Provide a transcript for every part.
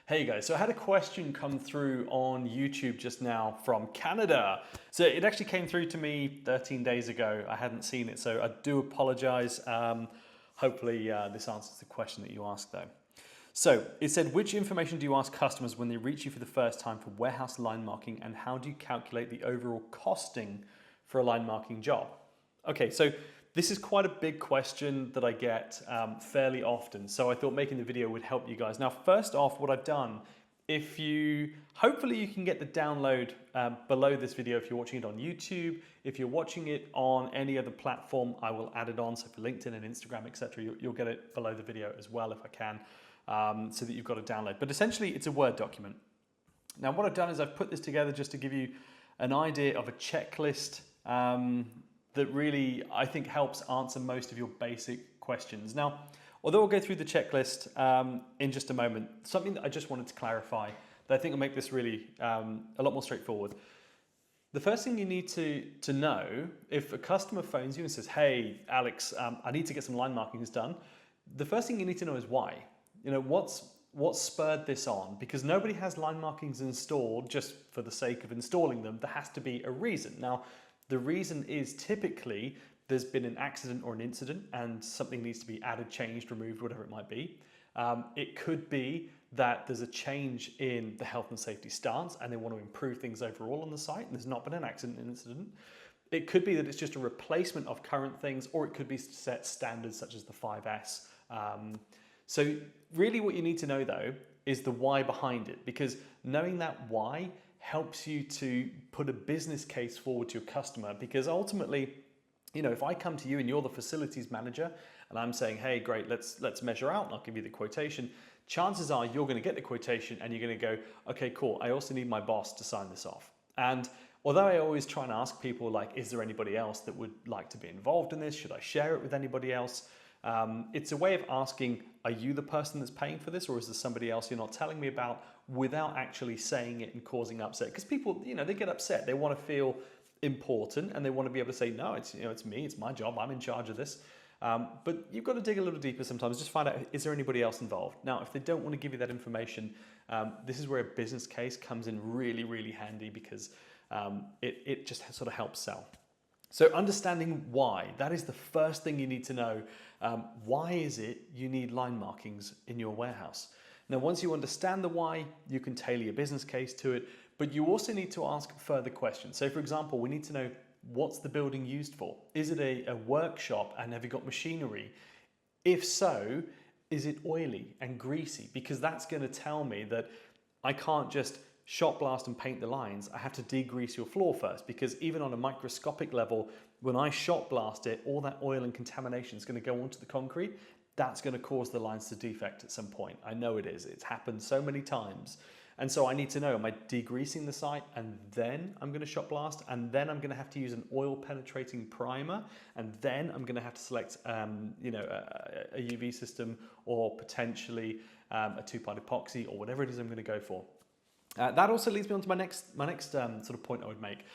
Hey guys, so I had a question come through on YouTube just now from Canada. So it actually came through to me 13 days ago. I hadn't seen it, so I do apologize. Hopefully this answers the question that you asked though. So it said, which information do you ask customers when they reach you for the first time for warehouse line marking, and how do you calculate the overall costing for a line marking job? Okay, so this is quite a big question that I get fairly often, so I thought making the video would help you guys. Now, first off, what I've done, hopefully you can get the download below this video if you're watching it on YouTube. If you're watching it on any other platform, I will add it on. So for LinkedIn and Instagram, etc., you'll get it below the video as well if I can, so that you've got a download. But essentially, it's a Word document. Now, what I've done is I've put this together just to give you an idea of a checklist that really, I think, helps answer most of your basic questions. Now, although I'll go through the checklist in just a moment, something that I just wanted to clarify that I think will make this really a lot more straightforward. The first thing you need to know, if a customer phones you and says, hey, Alex, I need to get some line markings done, the first thing you need to know is why. You know, what's spurred this on? Because nobody has line markings installed just for the sake of installing them. There has to be a reason. Now, the reason is typically there's been an accident or an incident and something needs to be added, changed, removed, whatever it might be. It could be that there's a change in the health and safety stance and they want to improve things overall on the site and there's not been an accident or incident. It could be that it's just a replacement of current things, or it could be set standards such as the 5S. So really what you need to know though is the why behind it, because knowing that why helps you to put a business case forward to your customer. Because ultimately, you know, if I come to you and you're the facilities manager and I'm saying, hey, great, let's measure out and I'll give you the quotation, chances are you're going to get the quotation and you're going to go, okay, cool, I also need my boss to sign this off. And although I always try and ask people, like, is there anybody else that would like to be involved in this? Should I share it with anybody else? It's a way of asking, are you the person that's paying for this, or is there somebody else you're not telling me about, without actually saying it and causing upset? Because people, you know, they get upset. They want to feel important and they want to be able to say, no, it's me, it's my job, I'm in charge of this. But you've got to dig a little deeper sometimes, just find out, is there anybody else involved? Now, if they don't want to give you that information, this is where a business case comes in really, really handy, because it just sort of helps sell. So understanding why, that is the first thing you need to know. Why is it you need line markings in your warehouse? Now, once you understand the why, you can tailor your business case to it, but you also need to ask further questions. So for example, we need to know, what's the building used for? Is it a workshop, and have you got machinery? If so, is it oily and greasy? Because that's going to tell me that I can't just shot blast and paint the lines. I have to degrease your floor first, because even on a microscopic level, when I shot blast it, all that oil and contamination is going to go onto the concrete. That's going to cause the lines to defect at some point. I know it is. It's happened so many times. And so I need to know, am I degreasing the site and then I'm going to shot blast, and then I'm going to have to use an oil penetrating primer, and then I'm going to have to select a UV system, or potentially a two-part epoxy, or whatever it is I'm going to go for. That also leads me on to my next sort of point I would make.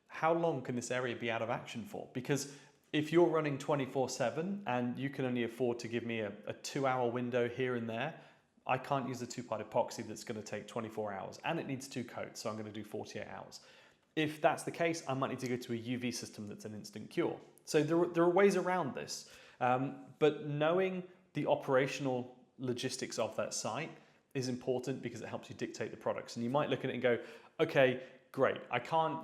How long can this area be out of action for? Because if you're running 24/7 and you can only afford to give me a 2-hour window here and there, I can't use a two-part epoxy that's going to take 24 hours, and it needs 2 coats, so I'm going to do 48 hours. If that's the case, I might need to go to a UV system that's an instant cure. So there are ways around this, but knowing the operational logistics of that site is important, because it helps you dictate the products. And you might look at it and go, okay, great,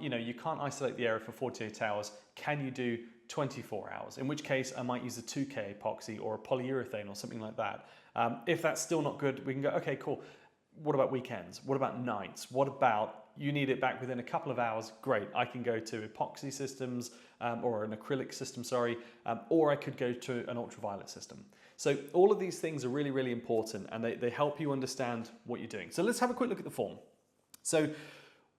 you can't isolate the area for 48 hours. Can you do 24 hours? In which case I might use a 2K epoxy or a polyurethane or something like that. If that's still not good, we can go, okay, cool. What about weekends? What about nights? What about you need it back within a couple of hours? Great, I can go to epoxy systems, or an acrylic system, or I could go to an ultraviolet system. So all of these things are really, really important, and they help you understand what you're doing. So let's have a quick look at the form. So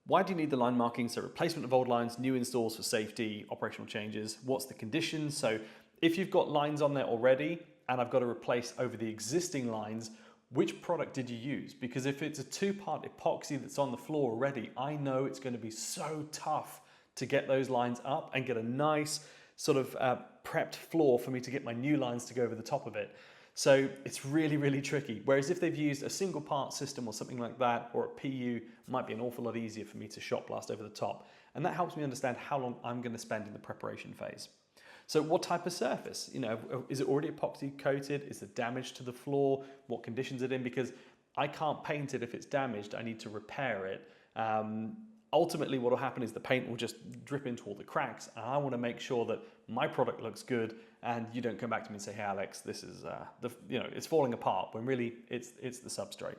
why do you need the line markings? So replacement of old lines, new installs for safety, operational changes. What's the condition? So if you've got lines on there already and I've got to replace over the existing lines, which product did you use? Because if it's a 2-part epoxy that's on the floor already, I know it's going to be so tough to get those lines up and get a nice sort of prepped floor for me to get my new lines to go over the top of it. So it's really, really tricky. Whereas if they've used a single part system or something like that, or a PU, might be an awful lot easier for me to shot blast over the top. And that helps me understand how long I'm going to spend in the preparation phase. So what type of surface? Is it already epoxy coated? Is there damage to the floor? What conditions is it in? Because I can't paint it if it's damaged. I need to repair it. Ultimately, what will happen is the paint will just drip into all the cracks, and I want to make sure that my product looks good, and you don't come back to me and say, "Hey, Alex, this is it's falling apart," when really it's the substrate.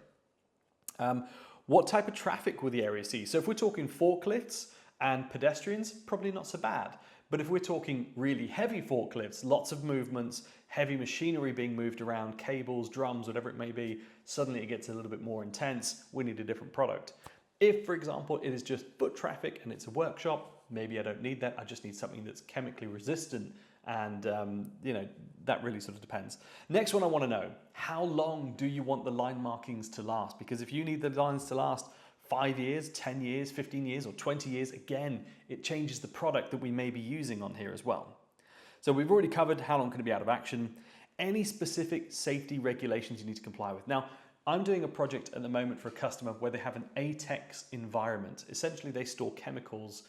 What type of traffic will the area see? So if we're talking forklifts and pedestrians, probably not so bad. But if we're talking really heavy forklifts, lots of movements, heavy machinery being moved around, cables, drums, whatever it may be, suddenly it gets a little bit more intense. We need a different product. If, for example, it is just foot traffic and it's a workshop, maybe I don't need that. I just need something that's chemically resistant, and that really sort of depends. Next one I want to know, how long do you want the line markings to last? Because if you need the lines to last 5 years, 10 years, 15 years, or 20 years, again, it changes the product that we may be using on here as well. So we've already covered how long can it be out of action, any specific safety regulations you need to comply with. Now, I'm doing a project at the moment for a customer where they have an ATEX environment. Essentially, they store chemicals,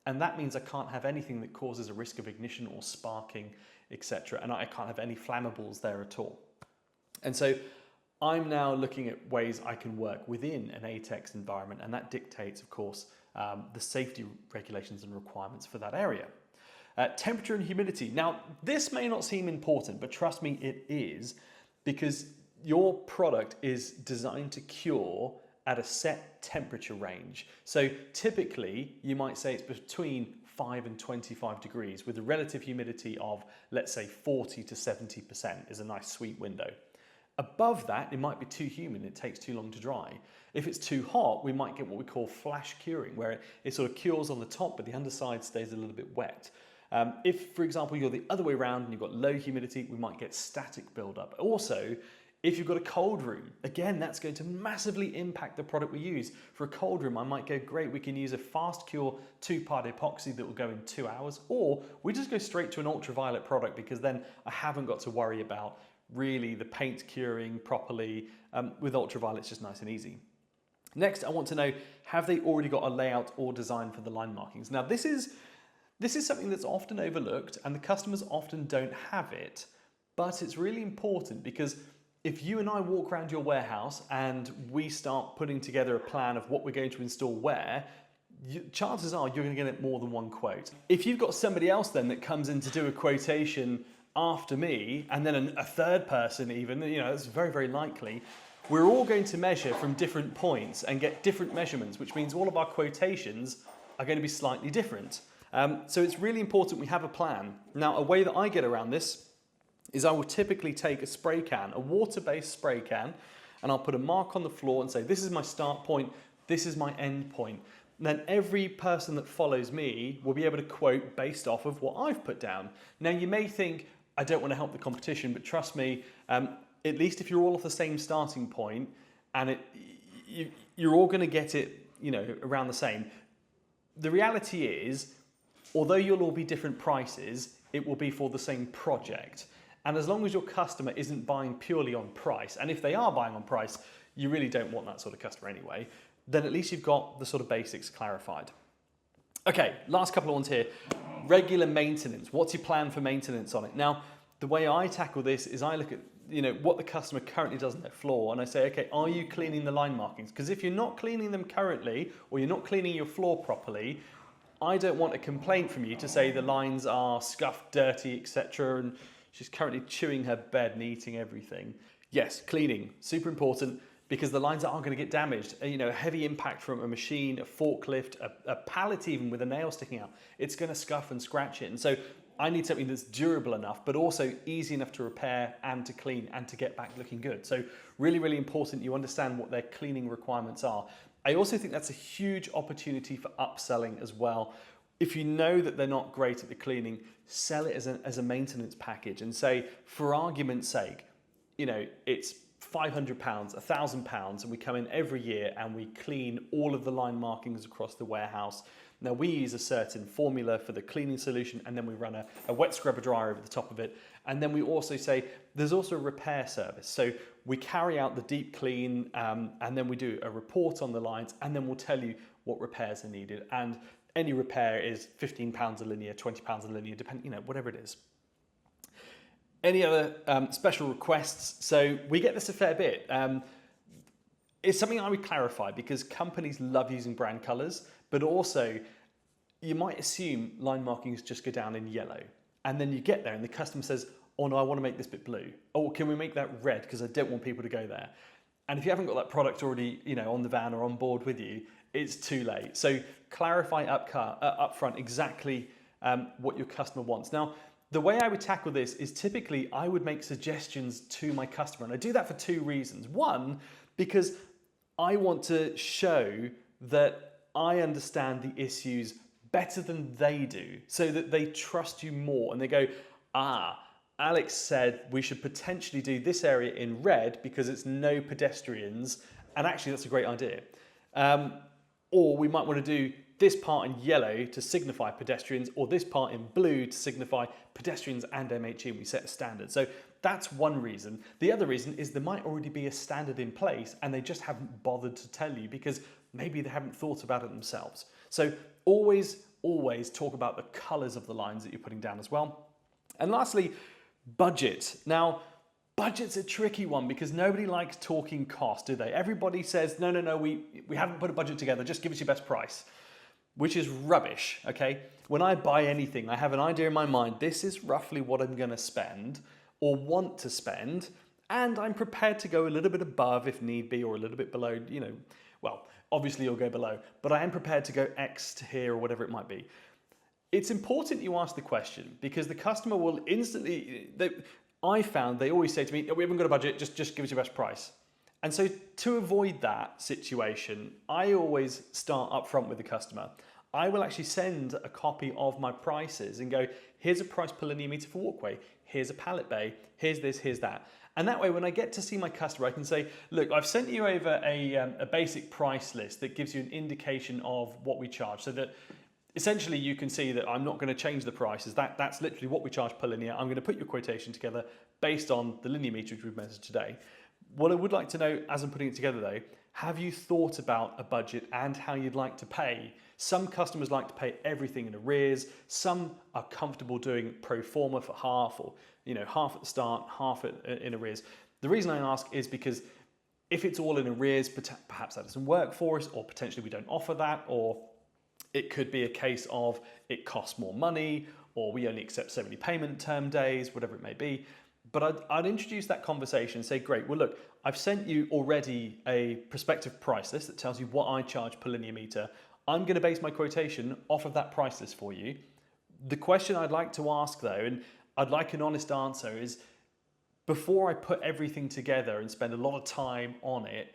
and that means I can't have anything that causes a risk of ignition or sparking, etc. And I can't have any flammables there at all. And so I'm now looking at ways I can work within an ATEX environment, and that dictates, of course, the safety regulations and requirements for that area. Temperature and humidity. Now, this may not seem important, but trust me, it is, because your product is designed to cure at a set temperature range. So typically, you might say it's between 5 and 25 degrees with a relative humidity of, let's say, 40 to 70% is a nice sweet window. Above that, it might be too humid, it takes too long to dry. If it's too hot, we might get what we call flash curing, where it sort of cures on the top, but the underside stays a little bit wet. If, for example, you're the other way around and you've got low humidity, we might get static buildup. Also, if you've got a cold room, again, that's going to massively impact the product we use. For a cold room, I might go, great, we can use a fast cure 2-part epoxy that will go in 2 hours, or we just go straight to an ultraviolet product, because then I haven't got to worry about really the paint curing properly. With ultraviolet, it's just nice and easy. Next, I want to know, have they already got a layout or design for the line markings? Now, this is something that's often overlooked, and the customers often don't have it, but it's really important, because if you and I walk around your warehouse and we start putting together a plan of what we're going to install where, chances are you're going to get more than one quote. If you've got somebody else then that comes in to do a quotation after me, and then a third person even, it's very, very likely, we're all going to measure from different points and get different measurements, which means all of our quotations are going to be slightly different. So it's really important we have a plan. Now, a way that I get around this is I will typically take a spray can, a water-based spray can, and I'll put a mark on the floor and say, this is my start point, this is my end point. And then every person that follows me will be able to quote based off of what I've put down. Now, you may think, I don't want to help the competition, but trust me, at least if you're all off the same starting point, and you're all going to get it, around the same. The reality is, although you'll all be different prices, it will be for the same project. And as long as your customer isn't buying purely on price, and if they are buying on price, you really don't want that sort of customer anyway, then at least you've got the sort of basics clarified. Okay, last couple of ones here. Regular maintenance. What's your plan for maintenance on it? Now, the way I tackle this is I look at what the customer currently does on their floor, and I say, okay, are you cleaning the line markings? Because if you're not cleaning them currently, or you're not cleaning your floor properly, I don't want a complaint from you to say the lines are scuffed, dirty, etc. and she's currently chewing her bed and eating everything. Yes, cleaning, super important, because the lines aren't going to get damaged. A heavy impact from a machine, a forklift, a pallet even with a nail sticking out, it's going to scuff and scratch it. And so I need something that's durable enough, but also easy enough to repair and to clean and to get back looking good. So really, really important you understand what their cleaning requirements are. I also think that's a huge opportunity for upselling as well. If you know that they're not great at the cleaning, sell it as a maintenance package and say, for argument's sake, it's £500, £1,000, and we come in every year and we clean all of the line markings across the warehouse. Now we use a certain formula for the cleaning solution, and then we run a wet scrubber dryer over the top of it. And then we also say there's also a repair service. So we carry out the deep clean, and then we do a report on the lines, and then we'll tell you what repairs are needed. And any repair is £15 a linear, £20 a linear, depending, whatever it is. Any other special requests? So we get this a fair bit. It's something I would clarify, because companies love using brand colors, but also you might assume line markings just go down in yellow. And then you get there and the customer says, oh no, I want to make this bit blue. Oh, can we make that red? Because I don't want people to go there. And if you haven't got that product already, on the van or on board with you, it's too late. So clarify up front exactly what your customer wants. Now, the way I would tackle this is typically I would make suggestions to my customer. And I do that for two reasons. One, because I want to show that I understand the issues better than they do, so that they trust you more and they go, Alex said we should potentially do this area in red because it's no pedestrians, and actually that's a great idea. Or we might want to do this part in yellow to signify pedestrians, or this part in blue to signify pedestrians and MHE, and we set a standard. So that's one reason. The other reason is there might already be a standard in place and they just haven't bothered to tell you because maybe they haven't thought about it themselves. So always talk about the colors of the lines that you're putting down as well. And lastly, budget. Now, budget's a tricky one because nobody likes talking cost, do they? Everybody says, no, we haven't put a budget together, just give us your best price, which is rubbish, okay? When I buy anything, I have an idea in my mind, this is roughly what I'm gonna spend or want to spend, and I'm prepared to go a little bit above if need be, or a little bit below, well, obviously you'll go below, but I am prepared to go X to here or whatever it might be. It's important you ask the question because the customer will instantly, I found they always say to me, we haven't got a budget, just give us your best price. And so to avoid that situation, I always start up front with the customer. I will actually send a copy of my prices and go, here's a price per linear meter for walkway, here's a pallet bay, here's this, here's that. And that way, when I get to see my customer, I can say, look, I've sent you over a basic price list that gives you an indication of what we charge, so that essentially you can see that I'm not going to change the prices. That's literally what we charge per linear. I'm going to put your quotation together based on the linear meter which we've measured today. What I would like to know as I'm putting it together though, have you thought about a budget and how you'd like to pay? Some customers like to pay everything in arrears. Some are comfortable doing pro forma for half, or half at the start, half in arrears. The reason I ask is because if it's all in arrears, perhaps that doesn't work for us, or potentially we don't offer that, or it could be a case of it costs more money, or we only accept so many payment term days, whatever it may be. But I'd introduce that conversation and say, great, well look, I've sent you already a prospective price list that tells you what I charge per linear meter. I'm going to base my quotation off of that price list for you. The question I'd like to ask though, and I'd like an honest answer, is before I put everything together and spend a lot of time on it,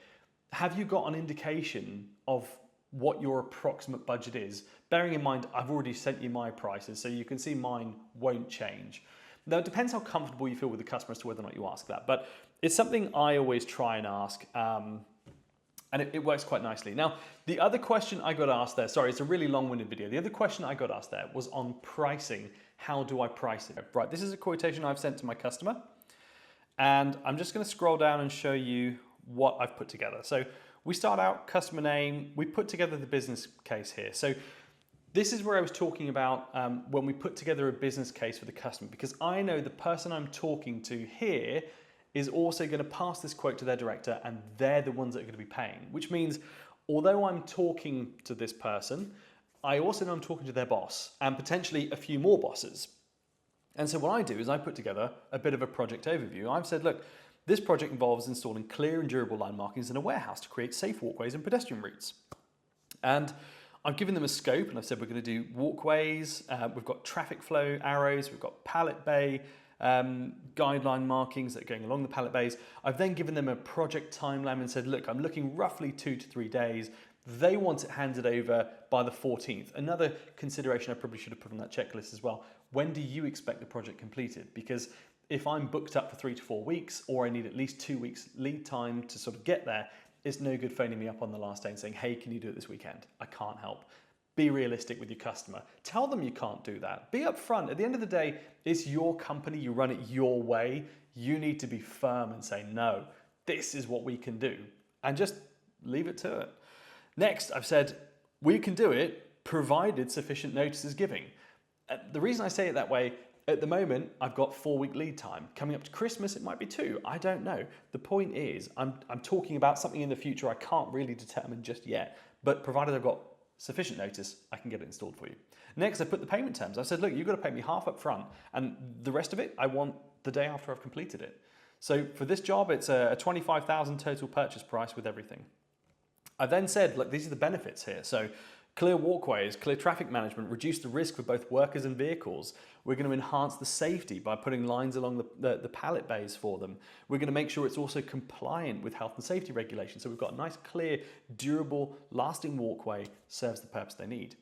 have you got an indication of what your approximate budget is? Bearing in mind, I've already sent you my prices, so you can see mine won't change. Now, it depends how comfortable you feel with the customer as to whether or not you ask that, but it's something I always try and ask, and it works quite nicely. Now, the other question I got asked there, sorry, it's a really long-winded video. The other question I got asked there was on pricing. How do I price it? Right, this is a quotation I've sent to my customer, and I'm just gonna scroll down and show you what I've put together. So we start out, customer name, we put together the business case here. So this is where I was talking about when we put together a business case for the customer, because I know the person I'm talking to here is also going to pass this quote to their director, and they're the ones that are going to be paying, which means although I'm talking to this person, I also know I'm talking to their boss and potentially a few more bosses. And so what I do is I put together a bit of a project overview. I've said, look, this project involves installing clear and durable line markings in a warehouse to create safe walkways and pedestrian routes. And I've given them a scope, and I've said we're going to do walkways, we've got traffic flow arrows, we've got pallet bay guideline markings that are going along the pallet bays. I've then given them a project timeline and said, look, I'm looking roughly 2 to 3 days. They want it handed over by the 14th. Another consideration I probably should have put on that checklist as well. When do you expect the project completed? Because if I'm booked up for 3 to 4 weeks, or I need at least 2 weeks lead time to sort of get there, it's no good phoning me up on the last day and saying, hey, can you do it this weekend? I can't help. Be realistic with your customer. Tell them you can't do that. Be upfront. At the end of the day, it's your company. You run it your way. You need to be firm and say, no, this is what we can do. And just leave it to it. Next, I've said, we can do it provided sufficient notice is given. The reason I say it that way, at the moment, I've got 4-week lead time. Coming up to Christmas, it might be 2. I don't know. The point is, I'm talking about something in the future I can't really determine just yet. But provided I've got sufficient notice, I can get it installed for you. Next, I put the payment terms. I said, look, you've got to pay me half up front, and the rest of it, I want the day after I've completed it. So for this job, it's a $25,000 total purchase price with everything. I then said, look, these are the benefits here. So clear walkways, clear traffic management, reduce the risk for both workers and vehicles. We're going to enhance the safety by putting lines along the pallet bays for them. We're going to make sure it's also compliant with health and safety regulations. So we've got a nice, clear, durable, lasting walkway, serves the purpose they need.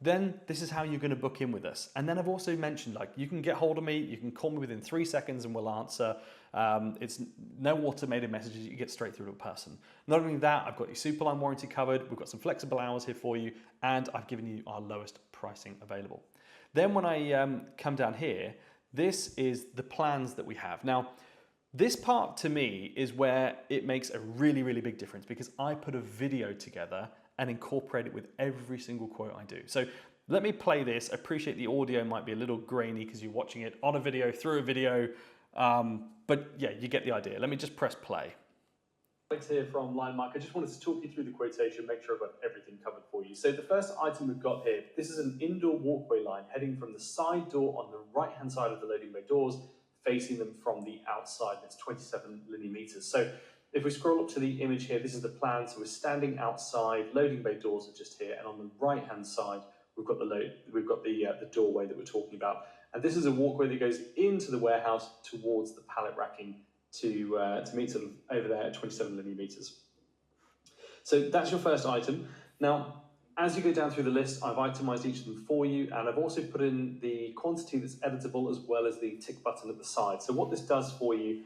Then this is how you're going to book in with us. And then I've also mentioned, like, you can get hold of me, you can call me within 3 seconds and we'll answer. It's no automated messages, you get straight through to a person. Not only that, I've got your Superline warranty covered, we've got some flexible hours here for you, and I've given you our lowest pricing available. Then when I come down here, this is the plans that we have. Now, this part to me is where it makes a really, really big difference, because I put a video together and incorporate it with every single quote I do. So let me play this. I appreciate the audio might be a little grainy because you're watching it on a video, through a video, but yeah, you get the idea. Let me just press play. Alex here from Linemark. I just wanted to talk you through the quotation, make sure I've got everything covered for you. So the first item we've got here, this is an indoor walkway line heading from the side door on the right-hand side of the loading bay doors, facing them from the outside. It's 27 linear meters. So if we scroll up to the image here, this is the plan. So we're standing outside, loading bay doors are just here, and on the right-hand side, we've got the doorway that we're talking about. And this is a walkway that goes into the warehouse towards the pallet racking to meet sort of over there at 27 linear meters. So that's your first item. Now, as you go down through the list, I've itemized each of them for you, and I've also put in the quantity that's editable as well as the tick button at the side. So what this does for you,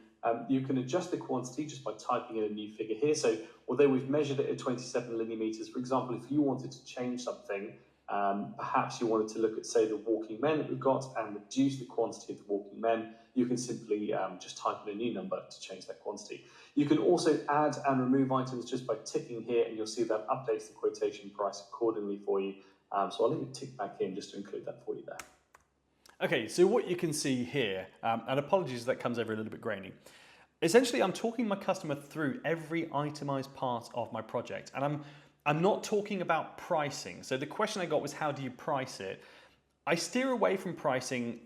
you can adjust the quantity just by typing in a new figure here. So although we've measured it at 27 linear meters, for example, if you wanted to change something, perhaps you wanted to look at, say, the walking men that we've got and reduce the quantity of the walking men, you can simply just type in a new number to change that quantity. You can also add and remove items just by ticking here, and you'll see that updates the quotation price accordingly for you. So I'll let you tick back in just to include that for you there. Okay, so what you can see here, and apologies if that comes over a little bit grainy. Essentially, I'm talking my customer through every itemized part of my project, and I'm not talking about pricing. So the question I got was, how do you price it? I steer away from pricing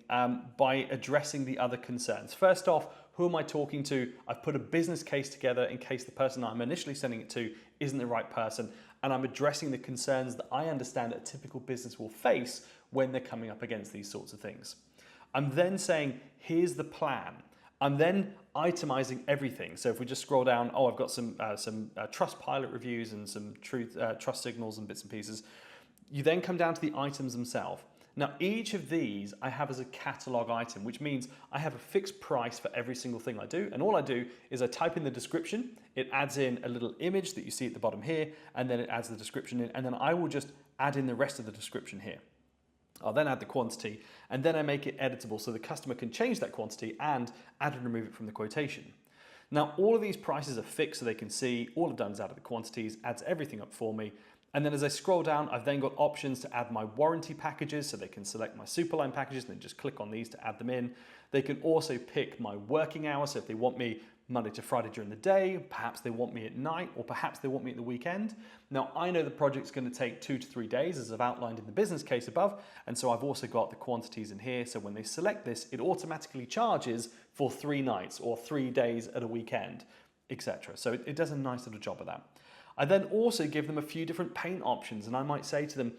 by addressing the other concerns. First off, who am I talking to? I've put a business case together in case the person I'm initially sending it to isn't the right person, and I'm addressing the concerns that I understand a typical business will face when they're coming up against these sorts of things. I'm then saying, here's the plan. I'm then itemizing everything. So if we just scroll down, I've got some Trustpilot reviews and some trust signals and bits and pieces. You then come down to the items themselves. Now, each of these I have as a catalog item, which means I have a fixed price for every single thing I do. And all I do is I type in the description, it adds in a little image that you see at the bottom here, and then it adds the description in, and then I will just add in the rest of the description here. I'll then add the quantity, and then I make it editable so the customer can change that quantity and add and remove it from the quotation. Now, all of these prices are fixed so they can see all I've done is added the quantities, adds everything up for me. And then as I scroll down, I've then got options to add my warranty packages, so they can select my Superline packages and then just click on these to add them in. They can also pick my working hours, so if they want me Monday to Friday during the day, perhaps they want me at night, or perhaps they want me at the weekend. Now, I know the project's going to take 2 to 3 days, as I've outlined in the business case above, and so I've also got the quantities in here, so when they select this, it automatically charges for 3 nights or 3 days at a weekend, etc. So it does a nice little job of that. I then also give them a few different paint options, and I might say to them,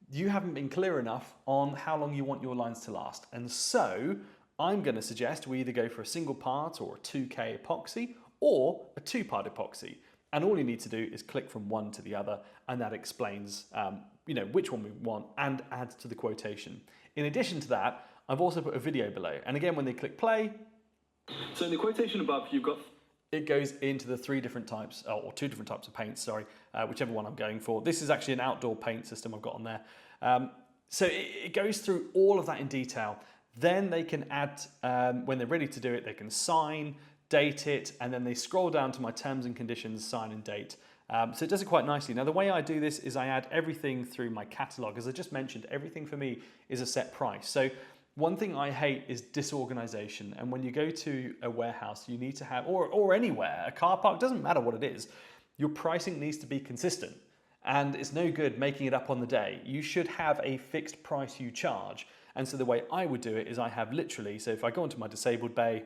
you haven't been clear enough on how long you want your lines to last, and so I'm going to suggest we either go for a single part or a 2K epoxy or a 2-part epoxy. And all you need to do is click from one to the other, and that explains which one we want and adds to the quotation. In addition to that, I've also put a video below. And again, when they click play, so in the quotation above, you've got... it goes into the 3 different types, or 2 different types of paints, sorry, whichever one I'm going for. This is actually an outdoor paint system I've got on there. So it goes through all of that in detail. Then they can add, when they're ready to do it, they can sign, date it, and then they scroll down to my terms and conditions, sign and date. So it does it quite nicely. Now the way I do this is I add everything through my catalog. As I just mentioned, everything for me is a set price. So one thing I hate is disorganization. And when you go to a warehouse, you need to have, or anywhere, a car park, doesn't matter what it is, your pricing needs to be consistent. And it's no good making it up on the day. You should have a fixed price you charge. And so the way I would do it is I have literally, so if I go into my disabled bay,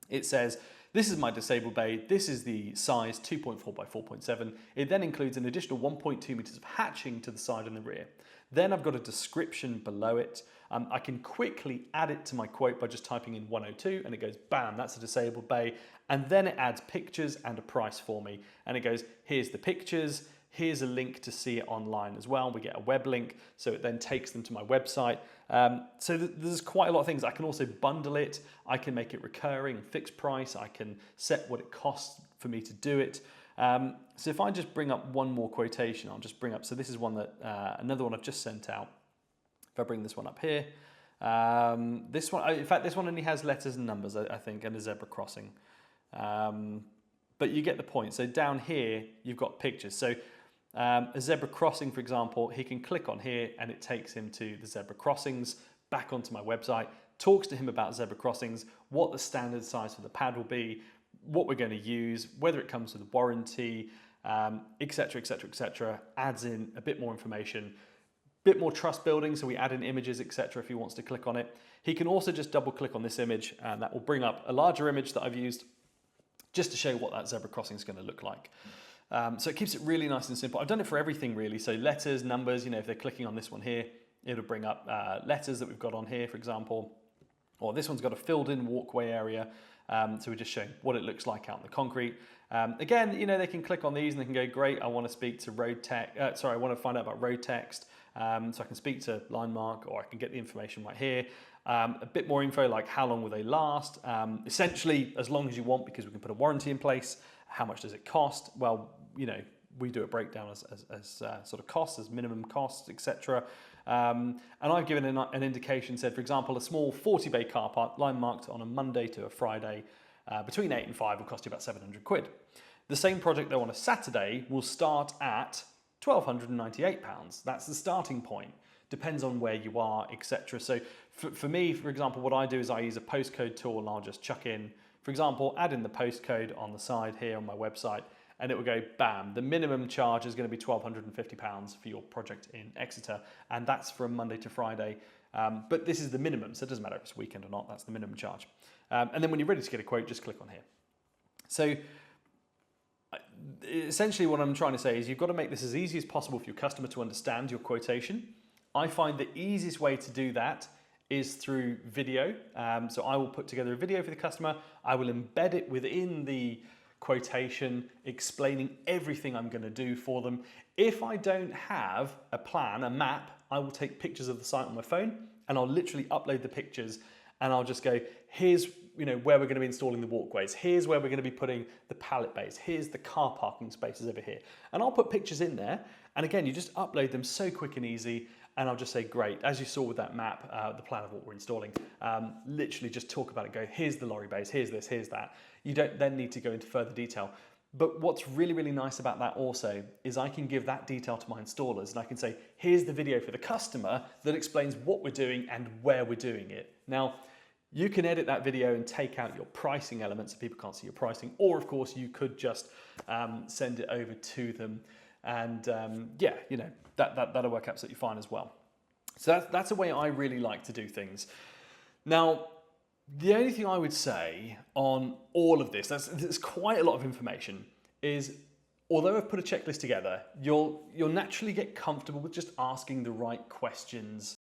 it says, this is my disabled bay, this is the size 2.4 by 4.7. It then includes an additional 1.2 meters of hatching to the side and the rear. Then I've got a description below it. I can quickly add it to my quote by just typing in 102 and it goes, bam, that's a disabled bay. And then it adds pictures and a price for me. And it goes, here's the pictures, here's a link to see it online as well. We get a web link, so it then takes them to my website. So there's quite a lot of things. I can also bundle it. I can make it recurring, fixed price. I can set what it costs for me to do it. So if I just bring up one more quotation, I'll just bring up, so this is one that, another one I've just sent out. If I bring this one up here, this one, in fact, this one only has letters and numbers, I think, and a zebra crossing. But you get the point. So down here, you've got pictures. So a zebra crossing, for example, he can click on here and it takes him to the zebra crossings, back onto my website, talks to him about zebra crossings, what the standard size for the pad will be, what we're going to use, whether it comes with a warranty, etc., etc., etc. Adds in a bit more information, bit more trust building, so we add in images, etc. if he wants to click on it. He can also just double click on this image and that will bring up a larger image that I've used just to show what that zebra crossing is going to look like. So it keeps it really nice and simple. I've done it for everything really, so letters, numbers, you know, if they're clicking on this one here, it'll bring up letters that we've got on here, for example, or this one's got a filled in walkway area, so we're just showing what it looks like out in the concrete. Again, you know, they can click on these and they can go, great, I want to speak to road tech, I want to find out about road text, so I can speak to Linemark, or I can get the information right here. A bit more info like how long will they last, essentially as long as you want, because we can put a warranty in place. How much does it cost? Well, you know, we do a breakdown as sort of costs, as minimum costs, etc. And I've given an indication, said, for example, a small 40 bay car park, line marked on a Monday to a Friday, between 8 and 5 will cost you about 700 quid. The same project though on a Saturday will start at £1,298. That's the starting point. Depends on where you are, etc. So for me, for example, what I do is I use a postcode tool and I'll just chuck in, for example, add in the postcode on the side here on my website, and it will go, bam, the minimum charge is going to be £1,250 for your project in Exeter, and that's from Monday to Friday. But this is the minimum, so it doesn't matter if it's weekend or not, that's the minimum charge. And then when you're ready to get a quote, just click on here. So essentially what I'm trying to say is you've got to make this as easy as possible for your customer to understand your quotation. I find the easiest way to do that is through video. So I will put together a video for the customer. I will embed it within the quotation, explaining everything I'm going to do for them. If I don't have a plan, a map, I will take pictures of the site on my phone and I'll literally upload the pictures and I'll just go, here's where we're going to be installing the walkways. Here's where we're going to be putting the pallet bays. Here's the car parking spaces over here. And I'll put pictures in there. And again, you just upload them so quick and easy. And I'll just say, great, as you saw with that map, the plan of what we're installing, literally just talk about it, go, here's the lorry bays, here's this, here's that. You don't then need to go into further detail. But what's really, really nice about that also is I can give that detail to my installers and I can say, here's the video for the customer that explains what we're doing and where we're doing it. Now, you can edit that video and take out your pricing elements so people can't see your pricing, or of course you could just send it over to them. And yeah, you know, that'll work absolutely fine as well. So that's a way I really like to do things. Now, the only thing I would say on all of this, there's quite a lot of information, is although I've put a checklist together, you'll naturally get comfortable with just asking the right questions